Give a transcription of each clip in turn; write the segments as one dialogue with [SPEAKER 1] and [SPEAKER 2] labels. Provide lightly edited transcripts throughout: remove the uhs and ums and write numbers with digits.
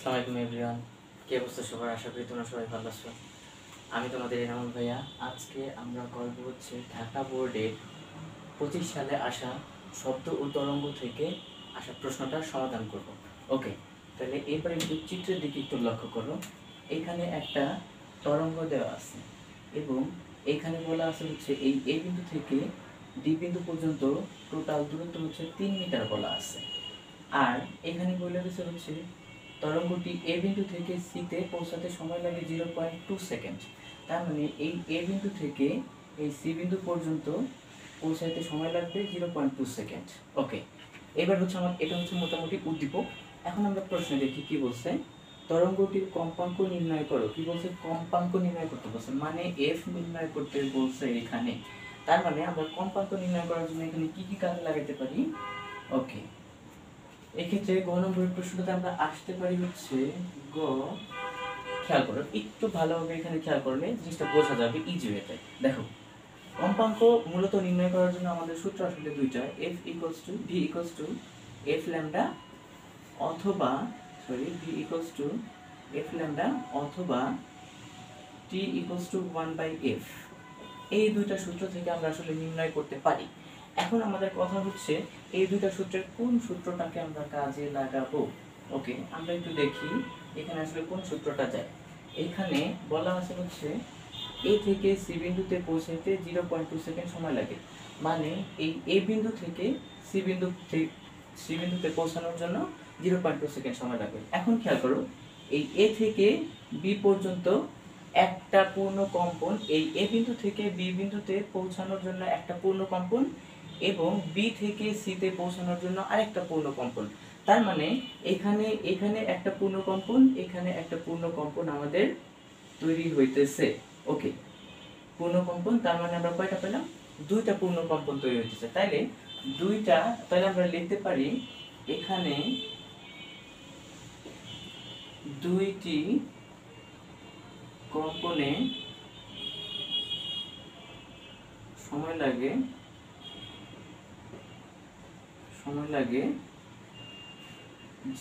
[SPEAKER 1] আসসালামু আলাইকুম এভরিওয়ান, কি অবস্থা সবার? আশা করি তোমরা সবাই ভালো আছো। আমি তোমাদের এনামুল ভাইয়া। আজকে আমরা গল্প হচ্ছে ঢাকা বোর্ডের 25 সালে আসা শব্দ ও তরঙ্গ থেকে আসা প্রশ্নটার সমাধান করব। ওকে, তাহলে এরপরে একটু চিত্রের দিকে একটু লক্ষ্য করো। এখানে একটা তরঙ্গ দেওয়া আছে এবং এখানে বলা আছে হচ্ছে এই এ বিন্দু থেকে ডি বিন্দু পর্যন্ত টোটাল দূরত্ব হচ্ছে 3 মিটার বলা আছে। আর এখানে বলে দিয়েছে হচ্ছে তরঙ্গটি এ বিন্দু থেকে সিতে পৌঁছাতে সময় লাগে 0.2 সেকেন্ড। তার মানে এই এ বিন্দু থেকে এই সি বিন্দু পর্যন্ত পৌঁছাতে সময় লাগবে 0.2 সেকেন্ড। ওকে, এবার হচ্ছে এটা হচ্ছে মোটামুটি উদ্দীপক। এখন আমরা প্রশ্নে দেখি কি বলছে। তরঙ্গটির কম্পাঙ্ক নির্ণয় করো। কি বলছে? কম্পাঙ্ক নির্ণয় করতে বলছে, মানে এফ নির্ণয় করতে বলছে এখানে। তার মানে আমরা কম্পাঙ্ক নির্ণয় করার জন্য এখানে কি কি কাজ লাগাতে পারি? ওকে, এক্ষেত্রে গ নম্বরের প্রশ্নটাতে আমরা আসতে পারি হচ্ছে গ। খেয়াল করো, একটু ভালোভাবে এখানে খেয়াল করলে জিনিসটা বোঝা যাবে ইজি ওয়েতে। দেখো, কম্পাঙ্ক মূলত নির্ণয় করার জন্য আমাদের সূত্র আসলে দুইটা, f equals to v equals to f lambda অথবা v equals to f lambda অথবা টি ইকুয়ালস টু 1/f। এই দুইটা সূত্র থেকে আমরা আসলে নির্ণয় করতে পারি। এখন আমাদের কথা হচ্ছে এই দুইটা সূত্রের কোন সূত্রটাকে আমরা কাজে লাগাবো। ওকে, আমরা একটু দেখি এখানে আসলে কোন সূত্রটা যায়। এখানে বলা আছে হচ্ছে এ থেকে সি বিন্দুতে পৌঁছাতে 0.2 সেকেন্ড সময় লাগে, মানে এই এ বিন্দু থেকে সি বিন্দুতে পৌঁছানোর জন্য 0.2 সেকেন্ড সময় লাগবে। এখন খেয়াল করো, এই এ থেকে বি পর্যন্ত একটা পূর্ণ কম্পন, এই এ বিন্দু থেকে বি বিন্দুতে পৌঁছানোর জন্য একটা পূর্ণ কম্পন এবং বি থেকে সিতে পৌঁছানোর জন্য আরেকটা পূর্ণ কম্পন। তার মানে এখানে এখানে একটা পূর্ণ কম্পন, এখানে একটা পূর্ণ কম্পন আমাদের তৈরি হইতেছে। ওকে, পূর্ণ কম্পন, তার মানে আমরা কয়টা পেলাম? দুইটা পূর্ণ কম্পন তৈরি হইতেছে। তাইলে দুইটা, তাহলে আমরা লিখতে পারি এখানে দুইটি কম্পনে সময় লাগে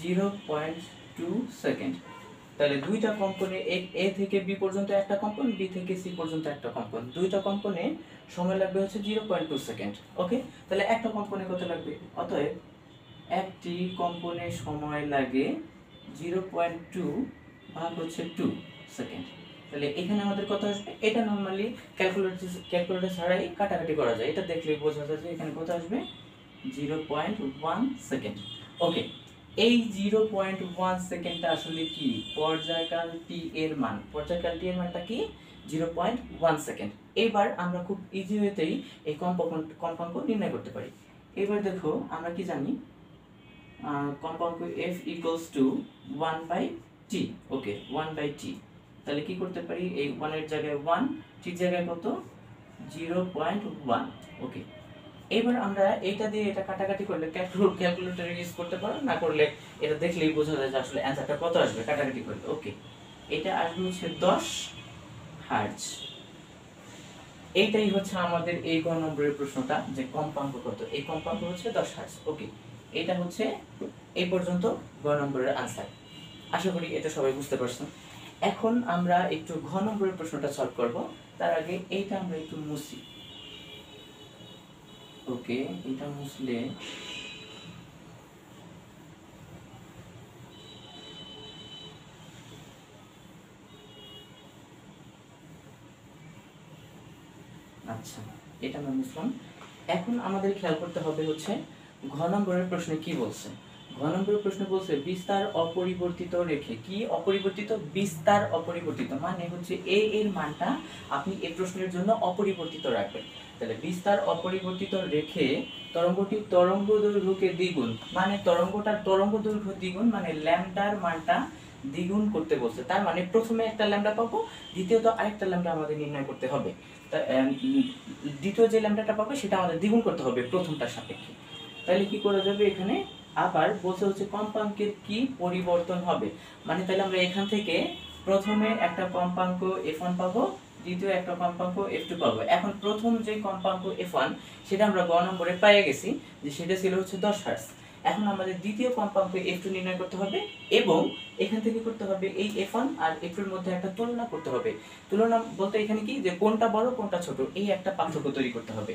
[SPEAKER 1] 0.2 সেকেন্ড। তাহলে দুইটা কম্পনে এ থেকে বি পর্যন্ত একটা কম্পন, বি থেকে সি পর্যন্ত একটা কম্পন, দুইটা কম্পনে সময় লাগবে হচ্ছে 0.2 সেকেন্ড। ওকে, তাহলে একটা কম্পনে কত লাগবে? অতএব একটি কম্পনে সময় লাগে 0.2 ভাগ হচ্ছে 2 সেকেন্ড। তাহলে এখানে আমাদের কত আসবে? এটা নরমালি ক্যালকুলেটর ছাড়াই কাটাকাটি করা যায়, এটা দেখলেই বোঝা যায় যে এখানে কত আসবে? 0.1 সেকেন্ড। ওকে, এই 0.1 সেকেন্ডটা আসলে কি? পর্যায়কাল টি এর মান। পর্যায়কাল টি এর মানটা কি? 0.1 সেকেন্ড। এবার আমরা খুব ইজি ওয়েতেই এই কম্পাঙ্ক নির্ণয় করতে পারি। এবার দেখো, আমরা কি জানি? কম্পাঙ্ক f equals to 1/t। Okay, 1/t। তাহলে কি করতে পারি? এই 1 এর জায়গায় 1, t এর জায়গায় কত? 0.1। ওকে, এবার আমরা এটা দিয়ে এটা কাটাকাটি করলে ক্যালকুলেটর ইউজ করতে পারো, না করলে এটা দেখলেই বোঝা যায় যে আসলে অ্যানসারটা কত আসবে কাটাকাটি করলে। ওকে, এটা আসবে হচ্ছে 10 হার্টজ। এইটাই হচ্ছে আমাদের এই গ নম্বরের প্রশ্নটা, যে কম্পাঙ্ক কত। এই কম্পাঙ্ক হচ্ছে 10 হার্টজ। ওকে, এটা হচ্ছে এই পর্যন্ত গ নম্বরের আনসার। আশা করি এটা সবাই বুঝতে পারছেন। এখন আমরা একটু ঘ নম্বরের প্রশ্নটা সলভ করব। তার আগে এইটা আমরা একটু মুছি। ওকে, এটা মুছলে আচ্ছা, এটা আমরা মুছলাম। এখন আমাদের খেয়াল করতে হবে হচ্ছে ঘ নম্বরের প্রশ্নে কি বলছে। ঘ নম্বরের প্রশ্নে বলছে বিস্তার অপরিবর্তিত রেখে। কি অপরিবর্তিত? বিস্তার অপরিবর্তিত, মানে হচ্ছে এ এর মানটা আপনি এই প্রশ্নের জন্য অপরিবর্তিত রাখবেন। তাহলে বিস্তার অপরিবর্তিত রেখে তরঙ্গটির তরঙ্গ দৈর্ঘ্যকে দ্বিগুণ, মানে তরঙ্গটার তরঙ্গ দৈর্ঘ্য দ্বিগুণ, মানে ল্যামডার মানটা দ্বিগুণ করতে বলছে। তার মানে প্রথমে একটা ল্যামডা পাবো, দ্বিতীয়ত আরেকটা ল্যামডা আমাদের নির্ণয় করতে হবে। দ্বিতীয় যে ল্যামডাটা পাবো সেটা আমাদের দ্বিগুণ করতে হবে প্রথমটার সাপেক্ষে। তাহলে কি করা যাবে? এখানে আবার বলছে হচ্ছে কম্পাঙ্কের কি পরিবর্তন হবে, মানে তাহলে আমরা এখান থেকে প্রথমে একটা কম্পাঙ্ক f1 পাবো, দ্বিতীয় একটা কম্পাঙ্ক f2 পাবো। এখন প্রথম যে কম্পাঙ্ক f1 সেটা আমরা গ নম্বরে পেয়ে গেছি, যে সেটা ছিল হচ্ছে 10 হার্টজ। এখন আমাদের দ্বিতীয় কম্পাঙ্ক f2 নির্ণয় করতে হবে এবং এখান থেকে করতে হবে এই f1 আর f2 এর মধ্যে একটা তুলনা করতে হবে। তুলনা বলতে এখানে কি যে কোনটা বড় কোনটা ছোট এই একটা পার্থক্য তৈরি করতে হবে।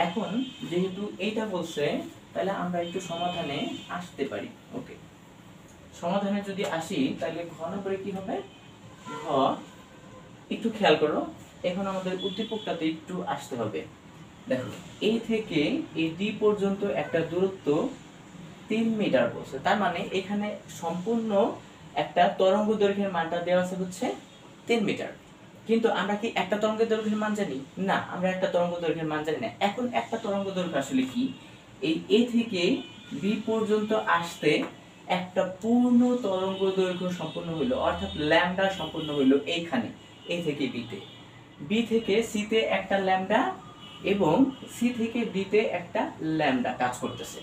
[SPEAKER 1] এখন যেহেতু এইটা বলছে তাহলে আমরা একটু সমাধানে আসতে পারি। ওকে, সমাধানে যদি আসি তাহলে ঘ নম্বরে কি হবে, ঘ একটু খেয়াল করো, এখন আমাদের উদ্দীপকটাতে একটু আসতে হবে। দেখো এই থেকে এই ডি পর্যন্ত একটা দূরত্ব 3 মিটার বলছে, তার মানে এখানে সম্পূর্ণ একটা তরঙ্গ দৈর্ঘ্যের মানটা দেওয়া আছে হচ্ছে 3 মিটার। কিন্তু আমরা কি একটা তরঙ্গ দৈর্ঘ্যের মান জানি না, আমরা একটা তরঙ্গ দৈর্ঘ্যের মান জানি না। এখন একটা তরঙ্গ দৈর্ঘ্য আসলে কি, এই এ থেকে বি পর্যন্ত আসতে একটা পূর্ণ তরঙ্গ দৈর্ঘ্য সম্পূর্ণ হইলো, অর্থাৎ ল্যামডা সম্পূর্ণ হইলো এইখানে এ থেকে বিতে, বি থেকে সিতে একটা ল্যামডা এবং সি থেকে বিতে একটা ল্যামডা কাজ করতেছে।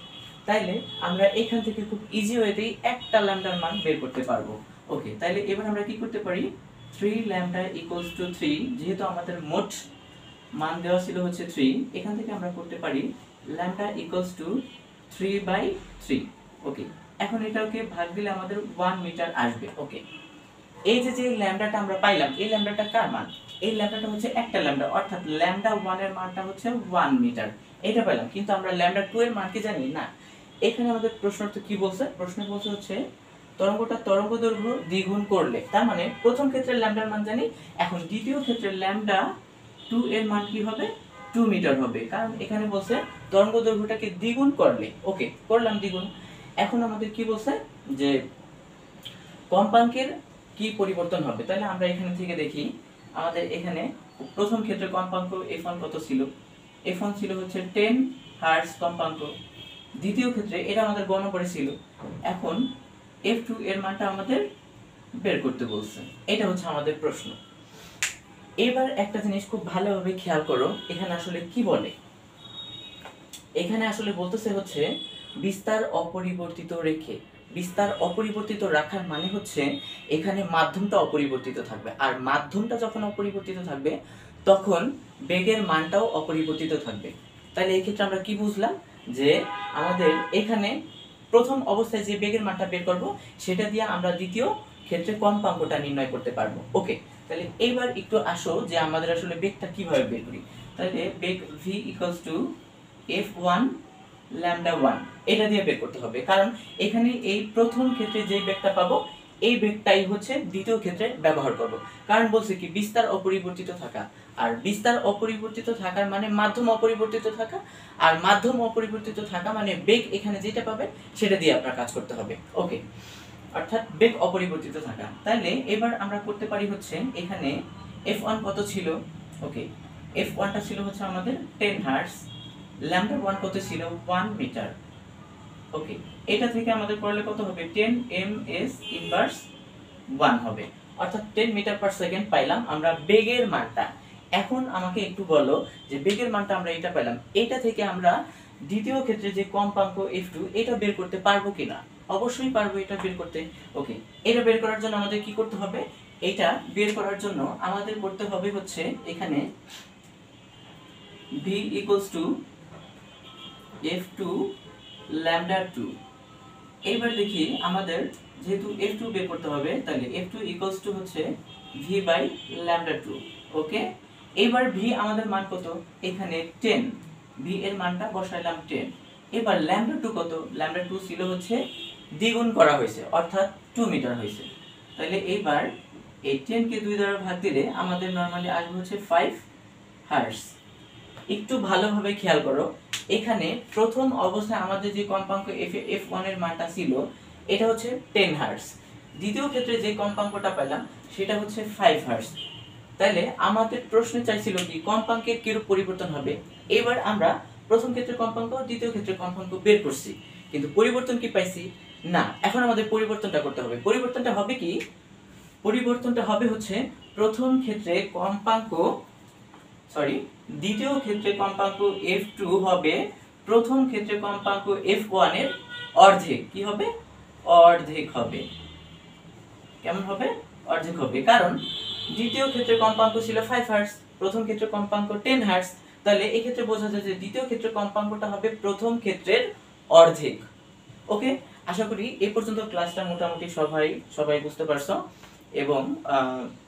[SPEAKER 1] তাইলে আমরা এখান থেকে খুব ইজি ওয়েতেই একটা ল্যামডার মান বের করতে পারবো। ওকে, তাইলে এবার আমরা কি করতে পারি, 3 ল্যামডা ইকুয়ালস টু 3, যেহেতু আমাদের মোট মান দেওয়া ছিল হচ্ছে 3, এখান থেকে আমরা করতে পারি ল্যামডা ইকুয়ালস টু 3/3। ওকে, এখন এটাকে ভাগ দিলে আমাদের 1 মিটার আসবে। ওকে, এই যে ল্যামডাটা আমরা পাইলাম, এই ল্যামডাটা কার মান, এই ল্যামডাটা হচ্ছে একটা ল্যামডা, অর্থাৎ ল্যামডা 1 এর মানটা হচ্ছে 1 মিটার, এটা পেলাম। কিন্তু আমরা ল্যামডা 2 এর মান কি জানি না। এখানে আমাদের প্রশ্নটা কি বলছে, প্রশ্ন বলছে হচ্ছে তরঙ্গটা তরঙ্গ দৈর্ঘ্য দ্বিগুণ করলে, তার মানে প্রথম ক্ষেত্রে ল্যামডার মান জানি, এখন দ্বিতীয় ক্ষেত্রে ল্যামডা 2 এর মান কি হবে, 2 মিটার হবে, কারণ এখানে বলছে তরঙ্গ দৈর্ঘ্যটাকে দ্বিগুণ করলে। ওকে, করলাম দ্বিগুণ। এখন আমাদের কি বলছে যে কম্পাঙ্কের কি পরিবর্তন হবে, তাহলে আমরা এখানে থেকে দেখি আমাদের এখানে প্রথম ক্ষেত্রে কম্পাঙ্ক f1 কত ছিল, f1 ছিল হচ্ছে 10 হার্টজ কম্পাঙ্ক। দ্বিতীয় ক্ষেত্রে এটা আমাদের গণনা করেছিল, এখন f2 এর মানটা আমাদের বের করতে বলছে, এটা হচ্ছে আমাদের প্রশ্ন। এবার একটা জিনিস খুব ভালোভাবে খেয়াল করো, এখানে আসলে কি বলে, এখানে আসলে বলতেছে হচ্ছে বিস্তার অপরিবর্তিত রেখে। বিস্তার অপরিবর্তিত রাখার মানে হচ্ছে এখানে মাধ্যমটা অপরিবর্তিত থাকবে, আর মাধ্যমটা যখন অপরিবর্তিত থাকবে তখন বেগের মানটাও অপরিবর্তিত থাকবে। তাহলে এই ক্ষেত্রে আমরা কি বুঝলাম, যে আমাদের এখানে প্রথম অবস্থায় যে বেগের মানটা বের করব সেটা দিয়ে আমরা দ্বিতীয় ক্ষেত্রে কম্পাঙ্কটা নির্ণয় করতে পারবো। ওকে, তাহলে এইবার একটু আসো যে আমাদের আসলে বেগটা কিভাবে বের করি। তাহলে বেগ v equals to f1 lambda 1 এটা দিয়ে বের করতে হবে, কারণ এখানে এই প্রথম ক্ষেত্রে যে বেগটা পাবো এই বেগটাই হচ্ছে দ্বিতীয় ক্ষেত্রে ব্যবহার করব, কারণ বলছে কি বিস্তার অপরিবর্তিত থাকা, আর বিস্তার অপরিবর্তিত থাকার মানে মাধ্যম অপরিবর্তিত থাকা, আর মাধ্যম অপরিবর্তিত থাকা মানে বেগ এখানে যেটা পাবে সেটা দিয়ে আপনার কাজ করতে হবে। ওকে, অর্থাৎ বেগ অপরিবর্তিত থাকা। তাহলে এবার আমরা করতে পারি হচ্ছে এখানে f1 কত ছিল, ওকে f1 টা ছিল হচ্ছে আমাদের 10 হার্টজ, ল্যামডা 1 কত ছিল 1 মিটার। ওকে, এটা থেকে আমাদের করলে কত হবে 10 ms ইনভার্স 1 হবে, অর্থাৎ 10 মিটার পার সেকেন্ড পাইলাম আমরা বেগের মানটা। এখন আমাকে একটু বলো যে বেগের মানটা আমরা এটা পেলাম, এটা থেকে আমরা দ্বিতীয় ক্ষেত্রে যে কম্পাঙ্ক f2 এটা বের করতে পারবো কিনা, অবশ্যই পারবো এটা বের করতে। ওকে, এটা বের করার জন্য আমাদের কি করতে হবে, এটা বের করার জন্য আমাদের করতে হবে হচ্ছে এখানে v equals to f2 lambda 2। এবার দেখি আমাদের যেহেতু f2 বের করতে হবে, তাহলে f2 ইকুয়ালস টু হচ্ছে v বাই ল্যামডা 2। ওকে, এবার v আমাদের মান কত, এখানে 10, v এর মানটা বসাইলাম 10। এবার ল্যামডা 2 কত, ল্যামডা 2 ছিল হচ্ছে দ্বিগুণ করা হয়েছে, অর্থাৎ 2 মিটার হয়েছে। তাহলে এবার এই 10 কে 2 দ্বারা ভাগ দিলে আমাদের নরমালি আসবে হচ্ছে 5 হার্টজ। একটু ভালোভাবে খেয়াল করো, এখানে প্রথম অবস্থায় আমাদের যে কম্পাঙ্ক f1 এর মানটা ছিল এটা হচ্ছে 10 হার্টজ, দ্বিতীয় ক্ষেত্রে যে কম্পাঙ্কটা পেলাম সেটা হচ্ছে 5 হার্টজ। তাহলে আমাদের প্রশ্নে চাইছিল কি কম্পাঙ্কের কিরূপ পরিবর্তন হবে। এবার আমরা প্রথম ক্ষেত্রে কম্পাঙ্ক দ্বিতীয় ক্ষেত্রে কম্পাঙ্ক বের করছি, কিন্তু পরিবর্তন কি পাইছি না। এখন আমাদের পরিবর্তনটা করতে হবে, পরিবর্তনটা হবে কি, পরিবর্তনটা হবে হচ্ছে প্রথম ক্ষেত্রে কম্পাঙ্ক দ্বিতীয় ক্ষেত্রে কম্পাঙ্ক f2 হবে প্রথম ক্ষেত্রে কম্পাঙ্ক f1 এর অর্ধেক। কি হবে, অর্ধেক হবে। কেমন হবে, অর্ধেক হবে, কারণ দ্বিতীয় ক্ষেত্রে কম্পাঙ্ক ছিল 5 হার্টজ, প্রথম ক্ষেত্রে কম্পাঙ্ক 10 হার্টজ। তাহলে এই ক্ষেত্রে বোঝা যায় যে দ্বিতীয় ক্ষেত্রে কম্পাঙ্কটা হবে প্রথম ক্ষেত্রের অর্ধেক। ওকে, আশা করি এই পর্যন্ত ক্লাসটা মোটামুটি সবাই বুঝতে পারছো এবং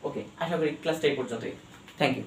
[SPEAKER 1] ওকে, আশা করি ক্লাসটা এই পর্যন্তই। Thank you.